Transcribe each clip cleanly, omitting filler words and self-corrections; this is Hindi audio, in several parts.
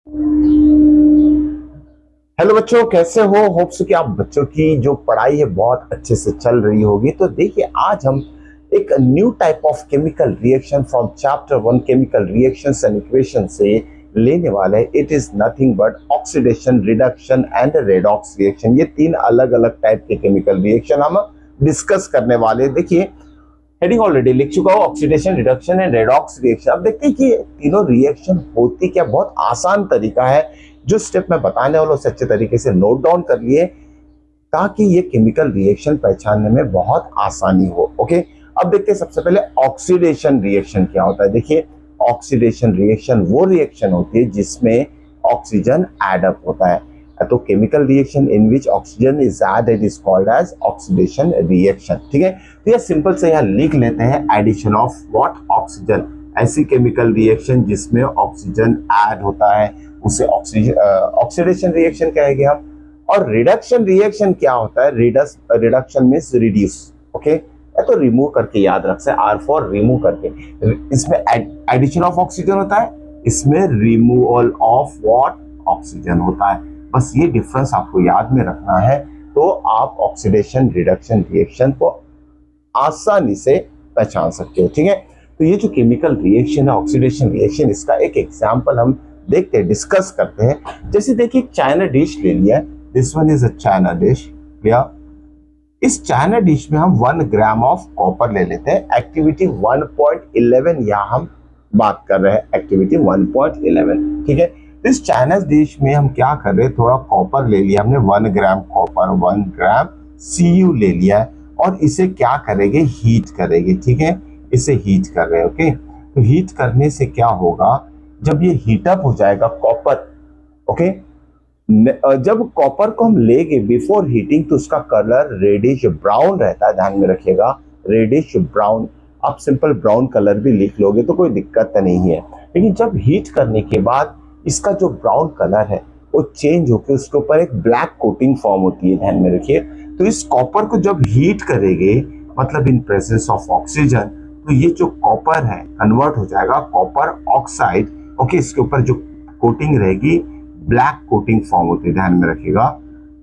हेलो बच्चों, कैसे हो? होप्स कि आप बच्चों की जो पढ़ाई है बहुत अच्छे से चल रही होगी। तो देखिए, आज हम एक new type of chemical reaction from chapter 1 chemical reactions and equation से लेने वाले हैं। It is nothing but oxidation, reduction and redox reaction. ये तीन अलग अलग टाइप के केमिकल रिएक्शन हम डिस्कस करने वाले हैं। देखिए, हेडिंग ऑलरेडी लिख चुका हूं, oxidation, reduction and redox reaction. अब देखते हैं कि तीनों रिएक्शन होती क्या। बहुत आसान तरीका है। जो स्टेप मैं बताने वाला उसे अच्छे तरीके से नोट डाउन कर लिए ताकि ये केमिकल रिएक्शन पहचानने में बहुत आसानी हो। ओके, अब देखते हैं सबसे पहले ऑक्सीडेशन रिएक्शन क्या होता है। देखिए, ऑक्सीडेशन रिएक्शन वो रिएक्शन होती है जिसमें ऑक्सीजन एड अप होता है। तो chemical reaction in which oxygen is added is called as oxidation reaction. ठीक है, तो ये सिंपल से यहाँ लिख लेते हैं, एडिशन ऑफ व्हाट, ऑक्सीजन। ऐसी केमिकल रिएक्शन जिसमें ऑक्सीजन ऐड होता है उसे ऑक्सीडेशन रिएक्शन कहेंगे हम। और रिडक्शन रिएक्शन क्या होता है? Reduction means reduce. ओके, तो रिमूव करके याद रख से, आर फॉर रिमूव करके। इसमें एडिशन ऑफ ऑक्सीजन होता है, इसमें रिमूवल ऑफ व्हाट, ऑक्सीजन होता है। बस ये डिफरेंस आपको याद में रखना है, तो आप ऑक्सीडेशन रिडक्शन रिएक्शन को आसानी से पहचान सकते हो। ठीक है, तो ये जो केमिकल रिएक्शन है, ऑक्सीडेशन रिएक्शन, इसका एक एग्जांपल हम देखते हैं, डिस्कस करते हैं। जैसे देखिए, चाइना डिश ले लिया, this one is a China dish लिया। इस चाइना डिश में हम 1 ग्राम ऑफ कॉपर ले लेते हैं। एक्टिविटी 1.11 यहाँ हम बात कर रहे हैं, एक्टिविटी 1.11। ठीक है, तो इस चाइना डिश में हम क्या कर रहे हैं, थोड़ा कॉपर ले लिया हमने, 1 ग्राम कॉपर, 1 ग्राम Cu ले लिया है, और इसे क्या करेंगे, हीट करेंगे। ठीक है, इसे हीट कर रहे हैं। ओके, तो हीट करने से क्या होगा, जब ये हीटअप हो जाएगा कॉपर, ओके, जब कॉपर को हम लेंगे बिफोर हीटिंग तो उसका कलर रेडिश ब्राउन रहता है। ध्यान में रखिएगा, रेडिश ब्राउन। आप सिंपल ब्राउन कलर भी लिख लोगे तो कोई दिक्कत नहीं है, लेकिन जब हीट करने के बाद इसका जो ब्राउन कलर है वो चेंज होकर उसके ऊपर एक ब्लैक कोटिंग फॉर्म होती है। ध्यान में रखिए, तो इस कॉपर को जब हीट करेंगे, मतलब इन प्रेजेंस ऑफ ऑक्सीजन, तो ये जो कॉपर है कन्वर्ट हो जाएगा कॉपर ऑक्साइड। ओके, इसके ऊपर जो कोटिंग रहेगी ब्लैक कोटिंग फॉर्म होती है। ध्यान में रखिएगा,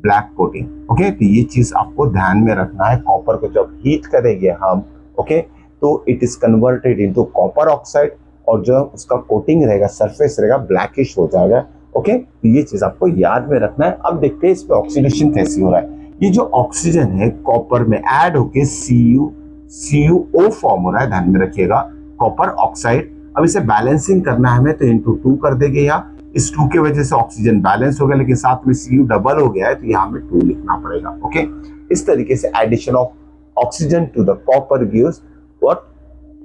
ब्लैक कोटिंग। ओके, तो ये चीज आपको ध्यान में रखना है। कॉपर को जब हीट करेंगे हम, ओके, तो it is converted into copper oxide, और जो उसका कोटिंग रहेगा, सरफेस रहेगा, ब्लैकिश हो जाएगा। ओके, तो ये चीज आपको याद में रखना है। अब देखते हैं इस पे ऑक्सीडेशन कैसे हो रहा है। ये जो ऑक्सीजन है कॉपर में ऐड होके CuO फॉर्म हो रहा है। ध्यान में रखिएगा, कॉपर ऑक्साइड। अब इसे बैलेंसिंग करना है हमें, तो इंटू 2 कर देंगे। यहाँ इस 2 के वजह से ऑक्सीजन बैलेंस हो गया, लेकिन साथ में Cu डबल हो गया है, तो यहाँ हमें 2 लिखना पड़ेगा। ओके, इस तरीके से addition of oxygen to the copper gives what,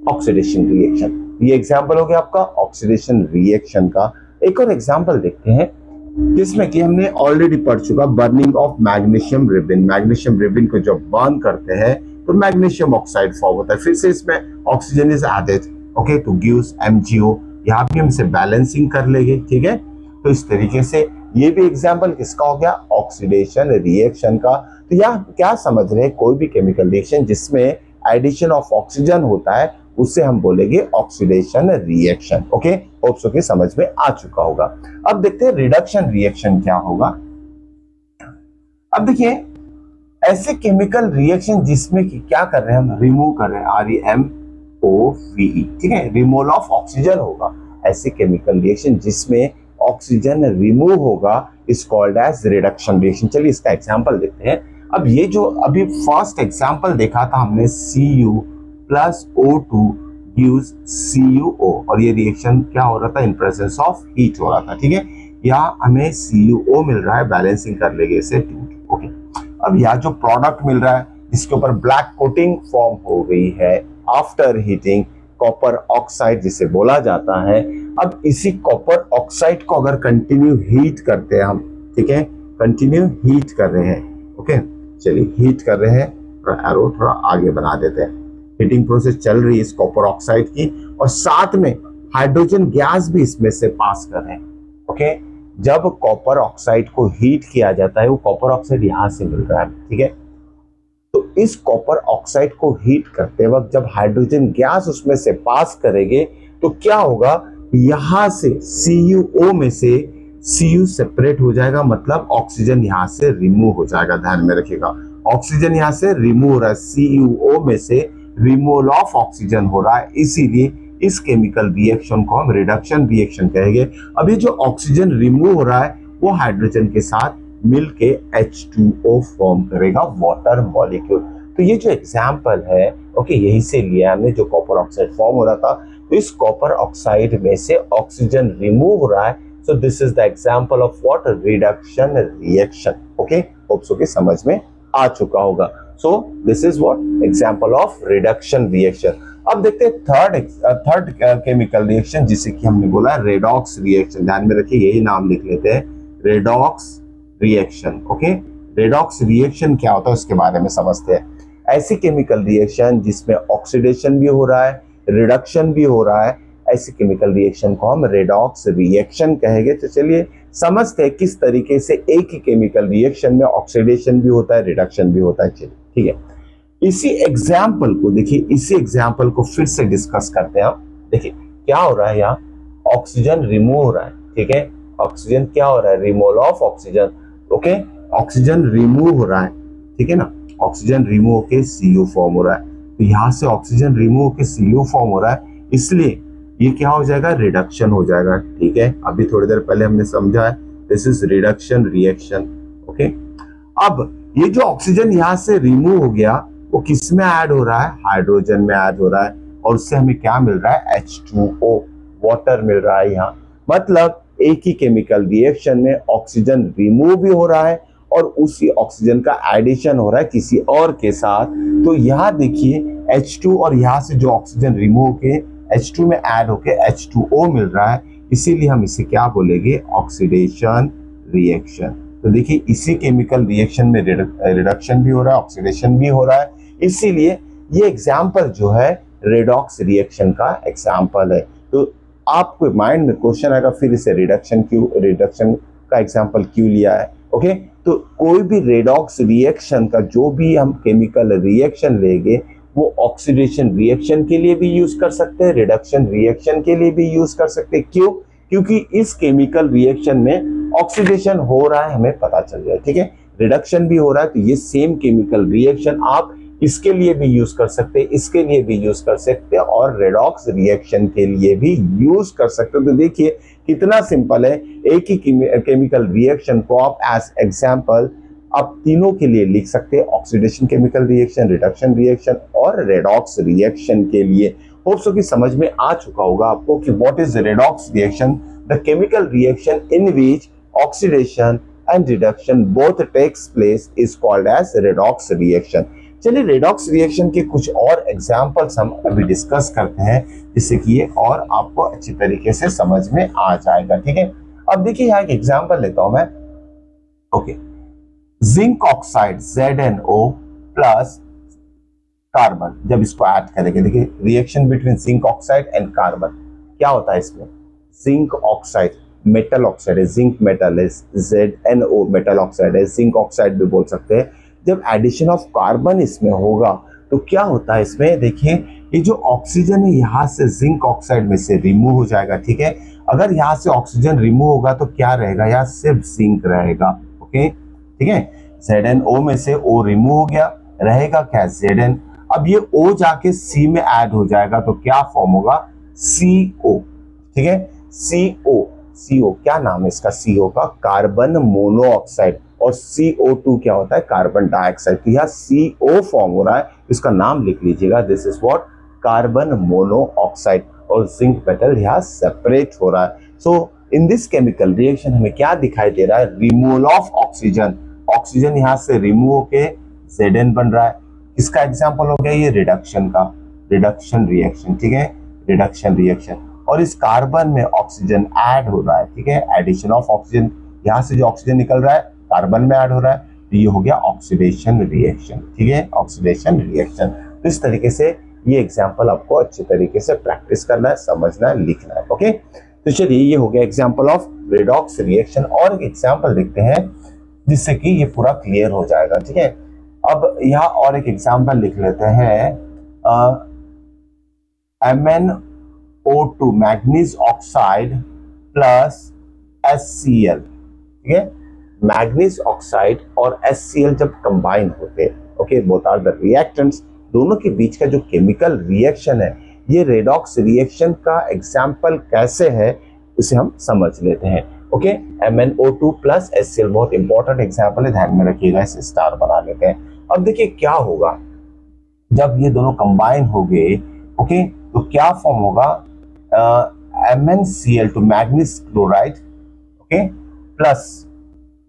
oxidation reaction. ये एग्जांपल हो गया आपका ऑक्सीडेशन रिएक्शन का। एक और एग्जांपल देखते हैं जिसमें कि हमने ऑलरेडी पढ़ चुका, burning of magnesium ribbon. Magnesium ribbon को जब बर्न करते हैं तो मैग्नीशियम ऑक्साइड फॉर्म होता है। फिर से इसमें oxygen is added, okay, to gives MgO। यहाँ भी हम इसे बैलेंसिंग कर लेंगे। ठीक है, तो इस तरीके से ये भी एग्जांपल किसका हो गया, ऑक्सीडेशन रिएक्शन का। तो यहाँ क्या समझ रहे हैं, कोई भी केमिकल रिएक्शन जिसमें एडिशन ऑफ ऑक्सीजन होता है उसे हम बोलेंगे oxidation reaction. Okay, hope so कि समझ में आ चुका होगा। अब देखते हैं रिडक्शन रिएक्शन क्या होगा। अब देखिए, ऐसे केमिकल रिएक्शन जिसमें कि क्या कर रहे हैं हम, रिमूव कर रहे हैं, REMOVE। ठीक है, रिमूवल ऑफ ऑक्सीजन होगा। ऐसे केमिकल रिएक्शन जिसमें ऑक्सीजन रिमूव होगा is called as reduction reaction. चलिए इसका एग्जांपल देखते हैं। अब ये जो अभी फर्स्ट एग्जांपल देखा था हमने, Cu plus O2 gives CuO, और ये रिएक्शन क्या हो रहा था, इन प्रेजेंस ऑफ हीट हो रहा था। ठीक है, यहाँ हमें CuO मिल रहा है, बैलेंसिंग कर लेंगे इसे। ओके, अब यहाँ जो प्रोडक्ट मिल रहा है इसके ऊपर ब्लैक कोटिंग फॉर्म हो गई है आफ्टर हीटिंग, कॉपर ऑक्साइड जिसे बोला जाता है। अब इसी कॉपर ऑक्साइड को अगर कंटिन्यू हीट करते हैं हम, ठीक है, कंटिन्यू हीट कर रहे हैं। ओके, चलिए हीट कर रहे हैं, एरो थोड़ा आगे बना देते हैं। हीटिंग प्रोसेस चल रही है इस कॉपर ऑक्साइड की, और साथ में हाइड्रोजन गैस भी इसमें से पास कर रहे हैं। ओके, जब कॉपर ऑक्साइड को हीट किया जाता है, वो कॉपर ऑक्साइड यहां से मिल रहा है। ठीक है, तो इस कॉपर ऑक्साइड को हीट करते वक्त जब हाइड्रोजन गैस उसमें से पास करेंगे तो क्या होगा, यहां से CuO में से Cu सेपरेट हो जाएगा, मतलब ऑक्सीजन यहां से रिमूव हो जाएगा, ध्यान में रखिएगा। ऑक्सीजन यहां से रिमूव हो रहा है, CuO में से रिमूवल ऑफ ऑक्सीजन हो रहा है, इसीलिए इस केमिकल रिएक्शन को हम रिडक्शन रिएक्शन कहेंगे। अब ये जो ऑक्सीजन रिमूव हो रहा है वो हाइड्रोजन के साथ मिलके H2O फॉर्म करेगा, वाटर मॉलिक्यूल। तो ये जो एग्जाम्पल है, ओके, यही से लिया हमने, जो कॉपर ऑक्साइड फॉर्म हो रहा था, तो इस कॉपर ऑक्साइड में से ऑक्सीजन रिमूव हो रहा है। So this is the example of what, reduction reaction. Okay, hope so कि समझ में आ चुका होगा। सो this is what, example of reduction reaction. अब देखते हैं थर्ड केमिकल रिएक्शन, जिसे कि हमने बोला रेडॉक्स रिएक्शन। ध्यान में रखिए, यही नाम लिख लेते हैं, redox reaction. Okay, redox reaction क्या होता है उसके बारे में समझते हैं। ऐसी केमिकल रिएक्शन जिसमें ऑक्सीडेशन भी हो रहा है, रिडक्शन भी हो रहा है, ऐसी केमिकल रिएक्शन को हम रेडॉक्स रिएक्शन कहेंगे। तो चलिए समझते हैं किस तरीके से एक ही केमिकल रिएक्शन में ऑक्सीडेशन भी होता है, रिडक्शन भी होता है। चलिए ठीक है, इसी एग्जाम्पल को देखिए, इसी एग्जाम्पल को फिर से डिस्कस करते हैं हम। देखिए क्या हो रहा है, यहाँ ऑक्सीजन रिमूव हो रहा है, ठीक है, ऑक्सीजन क्या हो रहा है, removal of oxygen. Okay, oxygen remove हो रहा है, ठीक है ना, ऑक्सीजन रिमूव होके CO फॉर्म हो रहा है। तो यहाँ से ऑक्सीजन रिमूव होके CO फॉर्म हो रहा है, इसलिए ये क्या हो जाएगा, रिडक्शन हो जाएगा। ठीक है, अभी थोड़ी देर पहले हमने समझा है, this is reduction reaction. Okay, अब ये जो ऑक्सीजन यहाँ से रिमूव हो गया वो किस में ऐड हो रहा है, हाइड्रोजन में ऐड हो रहा है, और उससे हमें क्या मिल रहा है, H2O, वाटर मिल रहा है यहाँ। मतलब एक ही केमिकल रिएक्शन में ऑक्सीजन रिमूव भी हो रहा है और उसी ऑक्सीजन का एडिशन हो रहा है किसी और के साथ। तो यहाँ देखिए H2, और यहाँ से जो ऑक्सीजन रिमूव के H2 में ऐड होके H2O मिल रहा है, इसीलिए हम इसे क्या बोलेंगे, ऑक्सीडेशन रिएक्शन। तो देखिए इसी केमिकल रिएक्शन में रिडक्शन भी हो रहा है, ऑक्सीडेशन भी हो रहा है, इसीलिए ये एग्जाम्पल जो है रेडॉक्स रिएक्शन का एग्जाम्पल है। तो आपको माइंड में क्वेश्चन आएगा, फिर इसे रिडक्शन का एग्जाम्पल क्यों लिया है। ओके, तो कोई भी रेडॉक्स रिएक्शन का जो भी हम केमिकल रिएक्शन लेंगे वो ऑक्सीडेशन रिएक्शन के लिए भी यूज कर सकते हैं, रिडक्शन रिएक्शन के लिए भी यूज कर सकते हैं। क्यों? क्योंकि इस केमिकल रिएक्शन में ऑक्सीडेशन हो रहा है, हमें पता चल जाए, ठीक है, रिडक्शन भी हो रहा है। तो ये सेम केमिकल रिएक्शन आप इसके लिए भी यूज कर सकते हैं, इसके लिए भी यूज कर सकते हैं, और रेडॉक्स रिएक्शन के लिए भी यूज कर सकते हो। तो देखिए कितना सिंपल है, एक ही केमिकल रिएक्शन को आप एज एग्जांपल आप तीनों के लिए लिख सकते हैं, oxidation chemical reaction, reduction reaction और रेडॉक्स रिएक्शन के लिए। होप सो कि समझ में आ चुका होगा आपको कि what is redox reaction, the chemical reaction in which oxidation and reduction both takes place is called as redox reaction. चलिए रेडॉक्स रिएक्शन के कुछ और एग्जांपल्स हम अभी डिस्कस करते हैं, जिससे कि ये और आपको अच्छी तरीके से समझ में आ जाएगा। ठीक है, अब देखिए यहाँ एक एग्जांपल लेता हूं मैं। Okay, zinc oxide ZnO plus carbon, जब इसको ऐड करेंगे, देखिए reaction between zinc oxide and carbon क्या होता है इसमें, जिंक ऑक्साइड मेटल ऑक्साइड है, जिंक मेटल है, ZnO मेटल ऑक्साइड है, जिंक ऑक्साइड भी बोल सकते हैं। जब एडिशन ऑफ कार्बन इसमें होगा तो क्या होता है इसमें, देखिए ये जो ऑक्सीजन है यहाँ से जिंक ऑक्साइड में से रिमूव हो जाएगा। ठीक है, अगर यहाँ से ऑक्सीजन रिमूव होगा तो क्या रहेगा, यहाँ सिर्फ जिंक रहेगा। ओके, ठीक है, ZnO में से O रिमूव हो गया, रहेगा क्या, Zn। अब ये O जाके C में ऐड हो जाएगा तो क्या फॉर्म होगा, CO। ठीक है, CO क्या नाम है इसका, CO का कार्बन मोनोऑक्साइड, और CO2 क्या होता है, कार्बन डाइऑक्साइड। तो यहाँ CO फॉर्म हो रहा है, इसका नाम लिख लीजिएगा, this is what, carbon monoxide, और जिंक मेटल यहाँ सेपरेट हो रहा है। सो इन दिस केमिकल रिएक्शन हमें क्या दिखाई दे रहा है, रिमूवल ऑफ ऑक्सीजन, ऑक्सीजन यहाँ से रिमूव होके Zn बन रहा है। इसका एग्जांपल हो गया ये रिडक्शन का, रिडक्शन रिएक्शन। ठीक है, रिडक्शन रिएक्शन, और इस कार्बन में ऑक्सीजन ऐड हो रहा है। ठीक है, एडिशन ऑफ ऑक्सीजन, यहाँ से जो ऑक्सीजन निकल रहा है कार्बन में ऐड हो रहा है, तो ये हो गया ऑक्सीडेशन रिएक्शन। ठीक है, ऑक्सीडेशन रिएक्शन। तो इस तरीके से ये एग्जाम्पल आपको अच्छे तरीके से प्रैक्टिस करना है, समझना है, लिखना है। ओके, तो चलिए ये हो गया एग्जाम्पल ऑफ रेडॉक्स रिएक्शन। और एक एग्जाम्पल देखते हैं जिससे कि ये पूरा क्लियर हो जाएगा। ठीक है, अब यहाँ और एक एग्जाम्पल लिख लेते हैं, MnO2 manganese oxide plus HCl, ठीक है, मैग्नीज ऑक्साइड और HCl जब कंबाइन होते हैं, okay, both are the reactants, दोनों के बीच का जो केमिकल रिएक्शन है, ये रेडॉक्स रिएक्शन का एग्जाम्पल कैसे है उसे हम समझ लेते हैं। ओके, MnO2 प्लस HCl बहुत इंपॉर्टेंट एग्जाम्पल है, ध्यान में रखिएगा, इसे स्टार बना लेते हैं। अब देखिए क्या होगा जब ये दोनों कंबाइन हो गए, ओके, तो क्या फॉर्म होगा, MnCl2 manganese chloride, okay, plus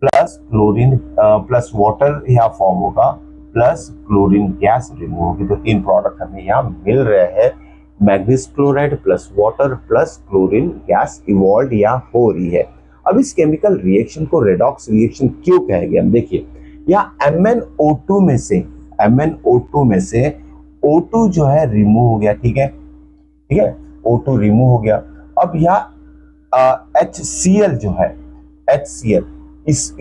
plus chlorine plus water यहाँ फॉर्म होगा, प्लस क्लोरीन गैस रिमूव होगी। तो तीन प्रोडक्ट हमें यहाँ मिल रहे हैं, manganese chloride plus water plus chlorine gas evolve या हो रही है। अब इस केमिकल रिएक्शन को रेडॉक्स रिएक्शन क्यों कहेंगे हम, देखिए यहाँ MnO2 में से O2 जो है रिमूव हो गया, ठीक है, O2 रिमूव हो गया। अब यहाँ HCl जो है, HCl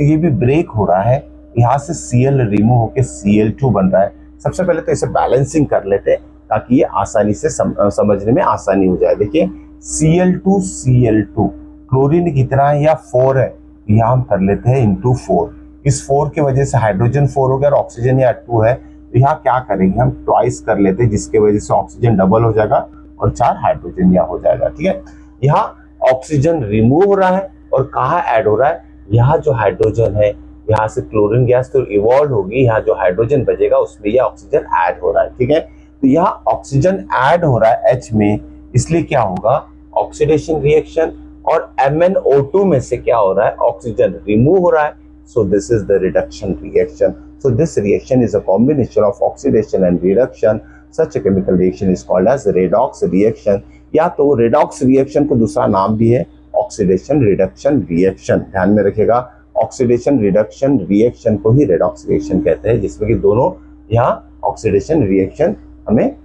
ये भी ब्रेक हो रहा है, यहाँ से Cl रिमूव होकर Cl2 बन रहा है। सबसे पहले तो इसे बैलेंसिंग कर लेते हैं ताकि ये आसानी से समझने में आसानी हो जाए। देखिए Cl2 क्लोरीन कितना है, या 4 है, यहाँ हम कर लेते हैं इंटू 4। इस 4 की वजह से हाइड्रोजन 4 हो गया और ऑक्सीजन यहाँ 2 है, तो यहाँ क्या करेंगे हम ट्वाइस कर लेते हैं, जिसके वजह से ऑक्सीजन डबल हो जाएगा और 4 हाइड्रोजन यहाँ हो जाएगा, ठीक है। यहाँ ऑक्सीजन रिमूव हो रहा है और कहाँ ऐड हो रहा है, यहाँ जो हाइड्रोजन है, यहाँ से क्लोरीन गैस तो इवॉल्व होगी, यहाँ जो हाइड्रोजन बचेगा उसमें यह ऑक्सीजन ऐड हो रहा है, ठीक है। तो यहाँ ऑक्सीजन ऐड हो रहा है H में, इसलिए क्या होगा ऑक्सीडेशन रिएक्शन, और MnO2 में से क्या हो रहा है, ऑक्सीजन रिमूव हो रहा है। So this is the reduction reaction. So this reaction is a combination of oxidation and reduction. Such a chemical reaction is called as redox reaction, या तो रेडॉक्स रिएक्शन को दूसरा नाम भी है ऑक्सीडेशन रिडक्शन रिएक्शन। ध्यान में रखिएगा, ऑक्सीडेशन रिडक्शन रिएक्शन को ही रेडॉक्स रिएक्शन कहते हैं, जिसमें कि दोनों यहाँ ऑक्सीडेशन रिएक्शन हमें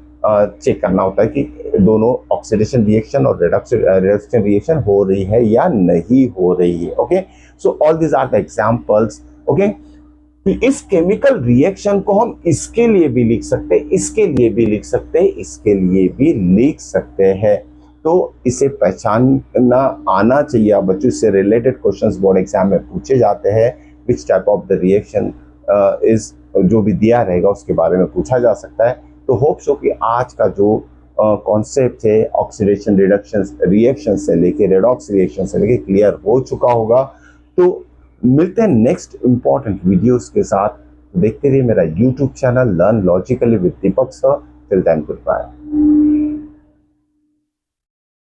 चेक करना होता है कि दोनों ऑक्सीडेशन रिएक्शन और रिडक्शन रिएक्शन हो रही है या नहीं हो रही है। Okay, so all this are the examples. ओके, इस केमिकल रिएक्शन को हम इसके लिए भी लिख सकते हैं, इसके लिए भी लिख सकते हैं, इसके लिए भी लिख सकते हैं। तो इसे पहचानना आना चाहिए बच्चों, इससे रिलेटेड क्वेश्चंस बोर्ड एग्जाम में पूछे जाते हैं। Which type of the reaction is, जो भी दिया रहेगा उसके बारे में पूछा जा सकता है। तो होप सो कि आज का जो कॉन्सेप्ट है ऑक्सीडेशन रिडक्शन रिएक्शन से लेके रेडॉक्स रिएक्शन से लेके क्लियर हो चुका होगा। तो मिलते हैं नेक्स्ट इंपॉर्टेंट वीडियोस के साथ। देखते रहिए मेरा YouTube channel learn logically with Deepak sir. Till then good bye.